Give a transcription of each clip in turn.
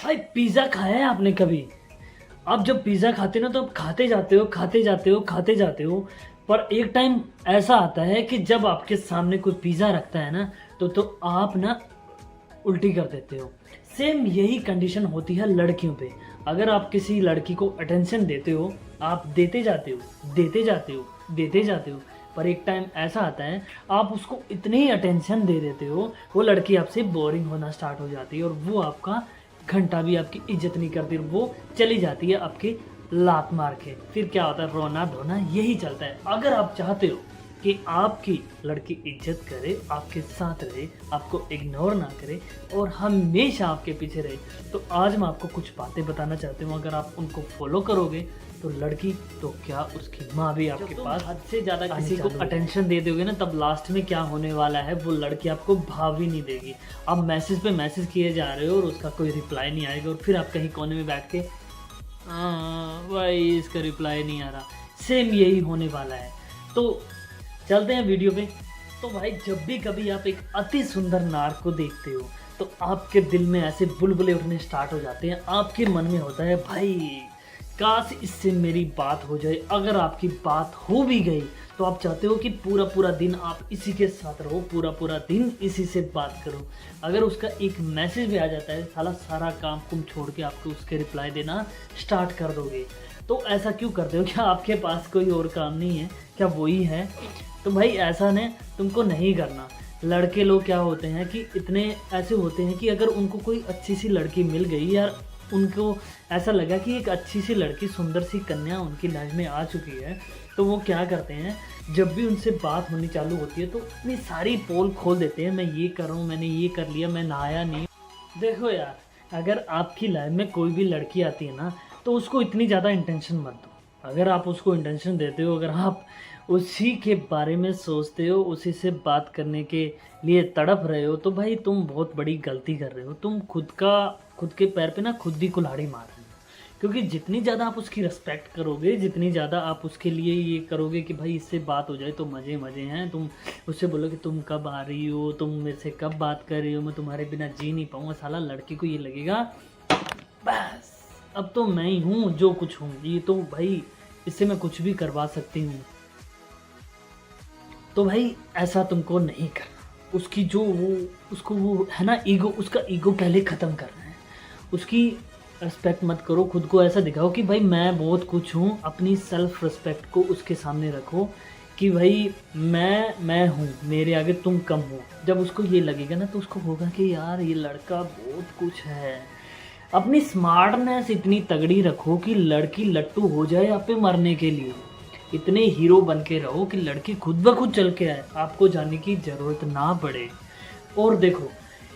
भाई पिज्ज़ा खाया है आपने कभी? आप जब पिज़्ज़ा खाते हो ना तो आप खाते जाते हो, खाते जाते हो, खाते जाते हो। पर एक टाइम ऐसा आता है कि जब आपके सामने कोई पिज़्ज़ा रखता है ना तो आप ना उल्टी कर देते हो। सेम यही कंडीशन होती है लड़कियों पे। अगर आप किसी लड़की को अटेंशन देते हो, आप देते जाते हो, देते जाते हो, देते जाते हो, पर एक टाइम ऐसा आता है आप उसको इतनी अटेंशन दे देते हो, वो लड़की आपसे बोरिंग होना स्टार्ट हो जाती है और वो आपका घंटा भी आपकी इज्जत नहीं करती, वो चली जाती है आपकी लात मार के। फिर क्या होता है, रोना धोना यही चलता है। अगर आप चाहते हो कि आपकी लड़की इज्जत करे, आपके साथ रहे, आपको इग्नोर ना करे और हमेशा आपके पीछे रहे, तो आज मैं आपको कुछ बातें बताना चाहती हूँ। अगर आप उनको फॉलो करोगे तो लड़की तो क्या, उसकी माँ भी आपके पास हद से ज़्यादा किसी को अटेंशन दे दोगे ना, तब लास्ट में क्या होने वाला है, वो लड़की आपको भाव ही नहीं देगी। आप मैसेज पे मैसेज किए जा रहे हो और उसका कोई रिप्लाई नहीं आएगा और फिर आप कहीं कोने में बैठ के हाँ भाई इसका रिप्लाई नहीं आ रहा। सेम यही होने वाला है। तो चलते हैं वीडियो पे। तो भाई जब भी कभी आप एक अति सुंदर नार को देखते हो तो आपके दिल में ऐसे बुलबुले उठने स्टार्ट हो जाते हैं। आपके मन में होता है भाई काश इससे मेरी बात हो जाए। अगर आपकी बात हो भी गई तो आप चाहते हो कि पूरा पूरा दिन आप इसी के साथ रहो, पूरा पूरा दिन इसी से बात करो। अगर उसका एक मैसेज भी आ जाता है, साला सारा काम तुम छोड़ के आपको उसके रिप्लाई देना स्टार्ट कर दोगे। तो ऐसा क्यों करते हो? क्या आपके पास कोई और काम नहीं है? क्या वही है? तो भाई ऐसा ने तुमको नहीं करना। लड़के लोग क्या होते हैं कि इतने ऐसे होते हैं कि अगर उनको कोई अच्छी सी लड़की मिल गई, यार उनको ऐसा लगा कि एक अच्छी सी लड़की, सुंदर सी कन्या उनकी लाइफ में आ चुकी है, तो वो क्या करते हैं, जब भी उनसे बात होनी चालू होती है तो अपनी सारी पोल खोल देते हैं। मैं ये कर रहा हूँ, मैंने ये कर लिया, मैं नहाया नहीं। देखो यार, अगर आपकी लाइफ में कोई भी लड़की आती है ना तो उसको इतनी ज़्यादा इंटेंशन मत दो। अगर आप उसको इंटेंशन देते हो, अगर आप उसी के बारे में सोचते हो, उसी से बात करने के लिए तड़प रहे हो, तो भाई तुम बहुत बड़ी गलती कर रहे हो। तुम खुद के पैर पे ना खुद ही कुल्हाड़ी मार रहे हो। क्योंकि जितनी ज़्यादा आप उसकी रिस्पेक्ट करोगे, जितनी ज़्यादा आप उसके लिए ये करोगे कि भाई इससे बात हो जाए तो मज़े मज़े हैं, तुम उससे बोलो कि तुम कब आ रही हो, तुम मेरे से कब बात कर रही हो, मैं तुम्हारे बिना जी नहीं पाऊँगा, साला लड़की को ये लगेगा बस अब तो मैं ही हूँ जो कुछ हूँ, ये तो भाई इससे मैं कुछ भी करवा सकती हूँ। तो भाई ऐसा तुमको नहीं करना। उसकी जो वो उसको वो है ना ईगो, उसका ईगो पहले ख़त्म करना है। उसकी रिस्पेक्ट मत करो, खुद को ऐसा दिखाओ कि भाई मैं बहुत कुछ हूँ। अपनी सेल्फ रिस्पेक्ट को उसके सामने रखो कि भाई मैं हूँ, मेरे आगे तुम कम हो। जब उसको ये लगेगा ना तो उसको होगा कि यार ये लड़का बहुत कुछ है। अपनी स्मार्टनेस इतनी तगड़ी रखो कि लड़की लट्टू हो जाए आप पे मरने के लिए। इतने हीरो बन के रहो कि लड़की खुद ब खुद चल के आए, आपको जाने की ज़रूरत ना पड़े। और देखो,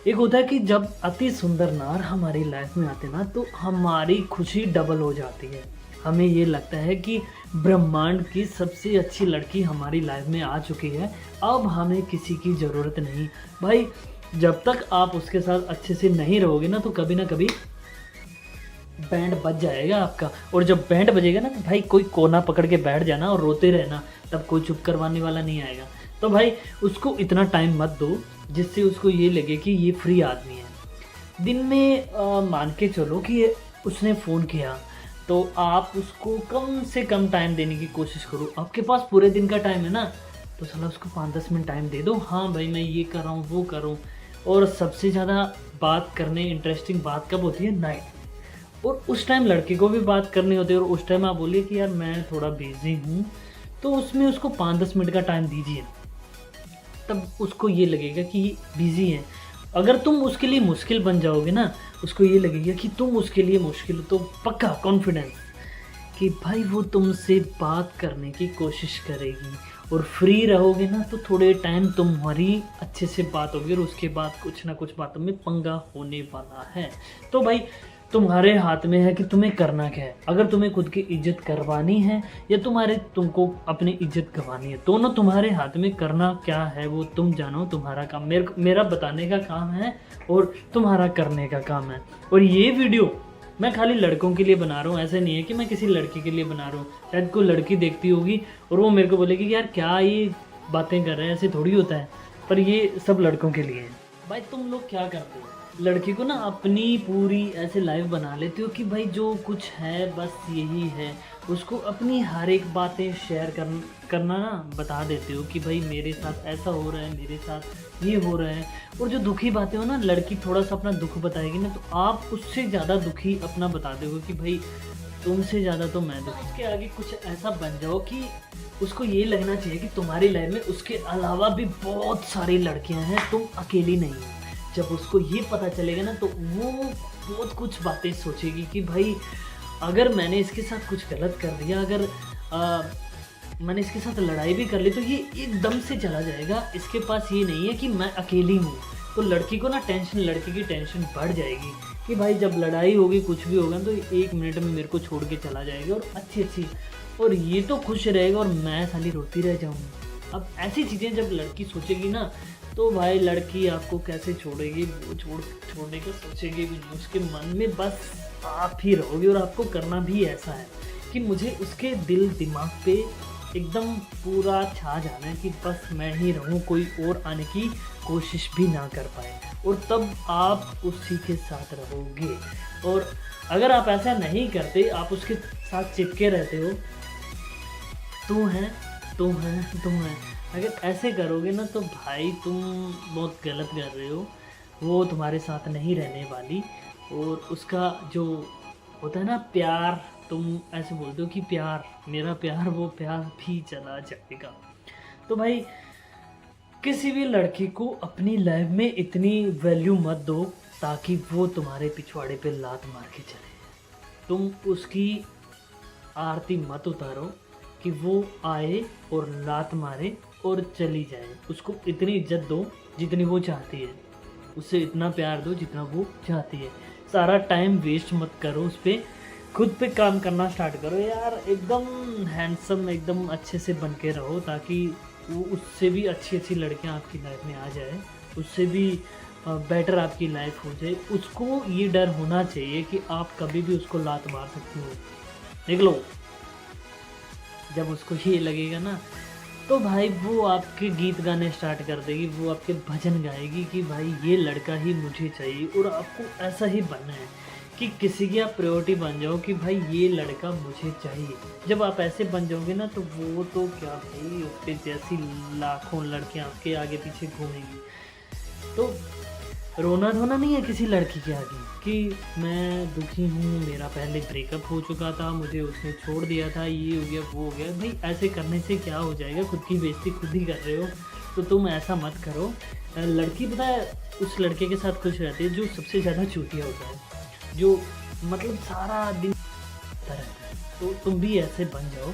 एक होता है कि जब अति सुंदर नार हमारी लाइफ में आते ना तो हमारी खुशी डबल हो जाती है। हमें ये लगता है कि ब्रह्मांड की सबसे अच्छी लड़की हमारी लाइफ में आ चुकी है, अब हमें किसी की ज़रूरत नहीं। भाई जब तक आप उसके साथ अच्छे से नहीं रहोगे ना तो कभी ना कभी बैंड बज जाएगा आपका। और जब बैंड बजेगा ना तो भाई कोई कोना पकड़ के बैठ जाना और रोते रहना, तब कोई चुप करवाने वाला नहीं आएगा। तो भाई उसको इतना टाइम मत दो जिससे उसको ये लगे कि ये फ्री आदमी है। दिन में मान के चलो कि उसने फ़ोन किया तो आप उसको कम से कम टाइम देने की कोशिश करो। आपके पास पूरे दिन का टाइम है ना, तो साला उसको 5-10 मिनट टाइम दे दो। हाँ भाई मैं ये कर रहा हूँ, वो कर रहा हूँ। और सबसे ज़्यादा बात करने इंटरेस्टिंग बात कब होती है? नाइट। और उस टाइम लड़के को भी बात करनी होती है और उस टाइम आप बोलिए कि यार मैं थोड़ा बिजी हूँ, तो उसमें उसको 5-10 मिनट का टाइम दीजिए। तब उसको ये लगेगा कि बिजी है। अगर तुम उसके लिए मुश्किल बन जाओगे ना, उसको ये लगेगा कि तुम उसके लिए मुश्किल हो, तो पक्का कॉन्फिडेंस कि भाई वो तुमसे बात करने की कोशिश करेगी। और फ्री रहोगे ना तो थोड़े टाइम तुम्हारी अच्छे से बात होगी और उसके बाद कुछ ना कुछ बातों में पंगा होने वाला है। तो भाई तुम्हारे हाथ में है कि तुम्हें करना क्या है। अगर तुम्हें खुद की इज्जत करवानी है या तुमको अपनी इज्जत गंवानी है, दोनों तुम्हारे हाथ में। करना क्या है वो तुम जानो, तुम्हारा काम मेरा बताने का काम है और तुम्हारा करने का काम है। और ये वीडियो मैं खाली लड़कों के लिए बना रहा हूँ, ऐसे नहीं है कि मैं किसी लड़की के लिए बना रहा हूँ। शायद कोई लड़की देखती होगी और वो मेरे को बोलेगी कि यार क्या ये बातें कर रहे हैं, ऐसे थोड़ी होता है। पर ये सब लड़कों के लिए है। भाई तुम लोग क्या करते हो? लड़की को ना अपनी पूरी ऐसे लाइफ बना लेते हो कि भाई जो कुछ है बस यही है, उसको अपनी हर एक बातें शेयर करना ना बता देते हो कि भाई मेरे साथ ऐसा हो रहा है, मेरे साथ ये हो रहा है। और जो दुखी बातें हो ना, लड़की थोड़ा सा अपना दुख बताएगी ना, तो आप उससे ज़्यादा दुखी अपना बता दोगे कि भाई तुमसे ज़्यादा तो मैं दुखी। उसके आगे कुछ ऐसा बन जाओ कि उसको ये लगना चाहिए कि तुम्हारी लाइफ में उसके अलावा भी बहुत सारी लड़कियां हैं, तुम अकेली नहीं हो। जब उसको ये पता चलेगा ना, तो वो बहुत कुछ बातें सोचेगी कि भाई अगर मैंने इसके साथ कुछ गलत कर दिया, अगर मैंने इसके साथ लड़ाई भी कर ली, तो ये एकदम से चला जाएगा। इसके पास ये नहीं है कि मैं अकेली हूँ। तो लड़की को ना टेंशन, लड़की की टेंशन बढ़ जाएगी कि भाई जब लड़ाई होगी, कुछ भी होगा, तो 1 मिनट में मेरे को छोड़ के चला जाएगा, और अच्छी और ये तो खुश रहेगा और मैं साली रोती रह जाऊँगी। अब ऐसी चीज़ें जब लड़की सोचेगी ना, तो भाई लड़की आपको कैसे छोड़ेगी, वो छोड़ने का सोचेगी भी नहीं। उसके मन में बस आप ही रहोगे, और आपको करना भी ऐसा है कि मुझे उसके दिल दिमाग पे एकदम पूरा छा जाना है कि बस मैं ही रहूं, कोई और आने की कोशिश भी ना कर पाए, और तब आप उसी के साथ रहोगे। और अगर आप ऐसा नहीं करते, आप उसके साथ चिपके रहते हो, तू है, अगर ऐसे करोगे ना, तो भाई तुम बहुत गलत कर रहे हो। वो तुम्हारे साथ नहीं रहने वाली, और उसका जो होता है ना प्यार, तुम ऐसे बोलते हो कि प्यार, मेरा प्यार, वो प्यार भी चला जाएगा। तो भाई किसी भी लड़की को अपनी लाइफ में इतनी वैल्यू मत दो ताकि वो तुम्हारे पिछवाड़े पे लात मार के चले। तुम उसकी आरती मत उतारो कि वो आए और लात मारे और चली जाए। उसको इतनी इज्जत दो जितनी वो चाहती है, उससे इतना प्यार दो जितना वो चाहती है। सारा टाइम वेस्ट मत करो उस पर, खुद पे काम करना स्टार्ट करो यार। एकदम हैंडसम, एकदम अच्छे से बन के रहो, ताकि वो उससे भी अच्छी लड़कियां आपकी लाइफ में आ जाए, उससे भी बेटर आपकी लाइफ हो जाए। उसको ये डर होना चाहिए कि आप कभी भी उसको लात मार सकते हो। देख लो, जब उसको ये लगेगा ना, तो भाई वो आपके गीत गाने स्टार्ट कर देगी, वो आपके भजन गाएगी कि भाई ये लड़का ही मुझे चाहिए। और आपको ऐसा ही बनना है कि किसी की आप प्रायोरिटी बन जाओ कि भाई ये लड़का मुझे चाहिए। जब आप ऐसे बन जाओगे ना, तो वो तो क्या भाई, उसके जैसी लाखों लड़कियां आपके आगे पीछे घूमेंगी। तो रोना धोना नहीं है किसी लड़की के आगे कि मैं दुखी हूँ, मेरा पहले ब्रेकअप हो चुका था, मुझे उसने छोड़ दिया था, ये हो गया, वो हो गया। भाई ऐसे करने से क्या हो जाएगा, खुद की बेइज्जती खुद ही कर रहे हो। तो तुम ऐसा मत करो। लड़की पता है उस लड़के के साथ खुश रहती है जो सबसे ज़्यादा चूतिया होता है, जो मतलब सारा दिन रहता है। तो तुम भी ऐसे बन जाओ,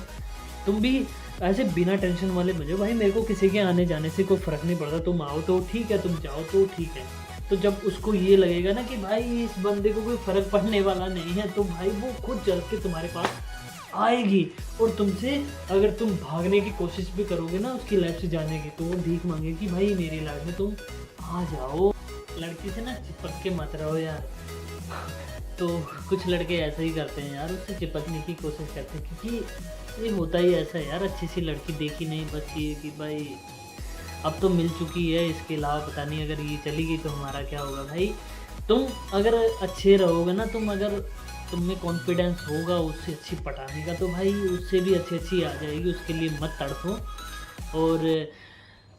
तुम भी ऐसे बिना टेंशन वाले बन जाओ। भाई मेरे को किसी के आने जाने से कोई फ़र्क नहीं पड़ता, तुम आओ तो ठीक है, तुम जाओ तो ठीक है। तो जब उसको ये लगेगा ना कि भाई इस बंदे को कोई फ़र्क पड़ने वाला नहीं है, तो भाई वो खुद चल के तुम्हारे पास आएगी। और तुमसे अगर तुम भागने की कोशिश भी करोगे ना उसकी लाइफ से जाने की, तो वो भीख मांगेगी भाई मेरी लाइफ में तुम आ जाओ। लड़की से ना चिपक के मत रहो यार। तो कुछ लड़के ऐसे ही करते हैं यार, उससे चिपकने की कोशिश करते हैं, क्योंकि ये होता ही ऐसा है यार। अच्छी सी लड़की देखी नहीं, बस ये कि भाई अब तो मिल चुकी है, इसके अलावा पता नहीं अगर ये चली गई तो हमारा क्या होगा। भाई तुम अगर अच्छे रहोगे ना, तुम में कॉन्फिडेंस होगा उससे अच्छी पटाने का, तो भाई उससे भी अच्छी आ जाएगी। उसके लिए मत तड़पो, और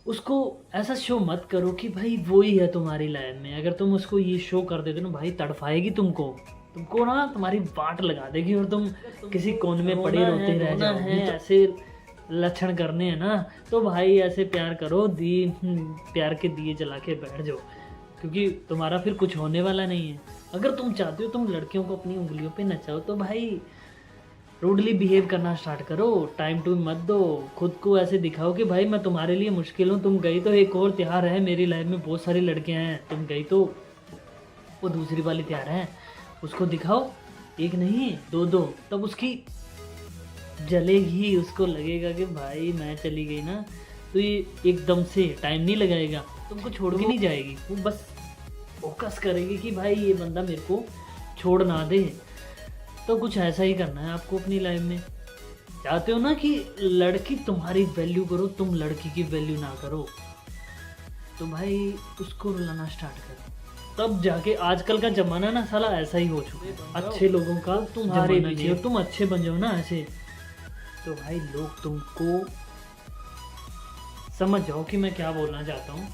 उसको ऐसा शो मत करो कि भाई वो ही है तुम्हारी लाइफ में। अगर तुम उसको ये शो कर देते ना, भाई तड़फाएगी तुमको ना, तुम्हारी बाट लगा देगी, और तुम किसी कोने में पड़े रोते रह जाओगे। ऐसे लक्षण करने हैं ना, तो भाई ऐसे प्यार करो, प्यार के दिए जला के बैठ जाओ, क्योंकि तुम्हारा फिर कुछ होने वाला नहीं है। अगर तुम चाहते हो तुम लड़कियों को अपनी उंगलियों पे नचाओ, तो भाई रूडली बिहेव करना स्टार्ट करो, टाइम टू मत दो। खुद को ऐसे दिखाओ कि भाई मैं तुम्हारे लिए मुश्किल हूँ। तुम गई तो एक और त्यौहार है, मेरी लाइफ में बहुत सारी लड़कियाँ हैं, तुम गई तो वो दूसरी वाली त्यौहार है, उसको दिखाओ, एक नहीं दो। तब उसकी जलेगी, उसको लगेगा कि भाई मैं चली गई ना, तो ये एकदम से टाइम नहीं लगाएगा, तुमको छोड़ के नहीं जाएगी। वो बस फोकस करेगी कि भाई ये बंदा मेरे को छोड़ ना दे। तो कुछ ऐसा ही करना है आपको अपनी लाइफ में। चाहते हो ना कि लड़की तुम्हारी वैल्यू करो, तुम लड़की की वैल्यू ना करो, तो भाई उसको रुलाना स्टार्ट करो, तब जाके आजकल का जमाना ना साला ऐसा ही हो चुका है, अच्छे लोगों का तुम्हारे पीछे और तुम अच्छे बन जाओ ना ऐसे, तो भाई लोग तुमको समझ जाओ कि मैं क्या बोलना चाहता हूँ।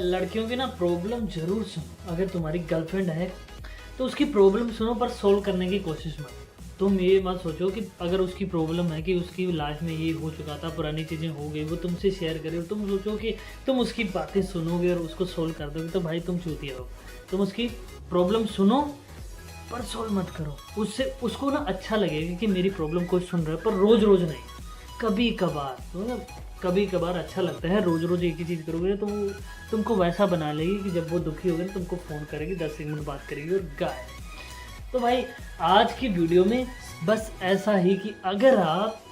लड़कियों की ना प्रॉब्लम जरूर सुनो, अगर तुम्हारी गर्लफ्रेंड है तो उसकी प्रॉब्लम सुनो, पर सोल्व करने की कोशिश मत। तुम ये मत सोचो कि अगर उसकी प्रॉब्लम है कि उसकी लाइफ में ये हो चुका था, पुरानी चीज़ें हो गई, वो तुमसे शेयर करे, और तुम सोचो कि तुम उसकी बातें सुनोगे और उसको सोल्व कर दोगे, तो भाई तुम चूतिया हो। तुम उसकी प्रॉब्लम सुनो पर सोल्व मत करो। उससे उसको ना अच्छा लगेगा कि मेरी प्रॉब्लम कोई सुन रहा है, पर रोज़ रोज़ नहीं, कभी कभार। तो ना कभी कभार अच्छा लगता है, रोज़ रोज़ एक ही चीज़ करोगे तो वो तुमको वैसा बना लेगी कि जब वो दुखी होगी ना तुमको फ़ोन करेगी, 10 मिनट बात करेगी और गायब। तो भाई आज की वीडियो में बस ऐसा ही कि अगर आप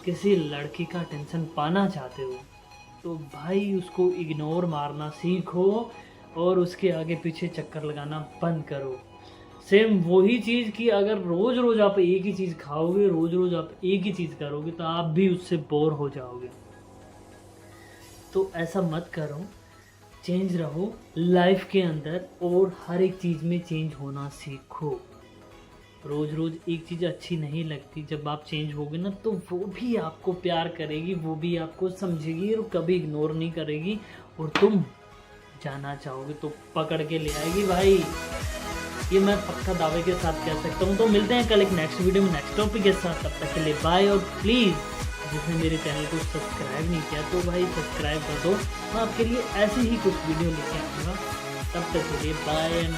किसी लड़की का टेंशन पाना चाहते हो तो भाई उसको इग्नोर मारना सीखो और उसके आगे पीछे चक्कर लगाना बंद करो। सेम वही चीज़ कि अगर रोज़ रोज़ आप एक ही चीज़ खाओगे, रोज़ रोज़ आप एक ही चीज़ करोगे तो आप भी उससे बोर हो जाओगे। तो ऐसा मत करो, चेंज रहो लाइफ के अंदर और हर एक चीज़ में चेंज होना सीखो। रोज़ रोज़ एक चीज़ अच्छी नहीं लगती, जब आप चेंज होगे ना तो वो भी आपको प्यार करेगी, वो भी आपको समझेगी और कभी इग्नोर नहीं करेगी, और तुम जाना चाहोगे तो पकड़ के ले आएगी भाई। ये मैं पक्का दावे के साथ कह सकता हूँ। तो मिलते हैं कल एक नेक्स्ट वीडियो में नेक्स्ट टॉपिक के साथ, तब तक के लिए बाय। और प्लीज़ जिसने मेरे चैनल को सब्सक्राइब नहीं किया तो भाई सब्सक्राइब कर दो, मैं आपके लिए ऐसे ही कुछ वीडियो लेके आऊँगा। तब तक के लिए बाय एंड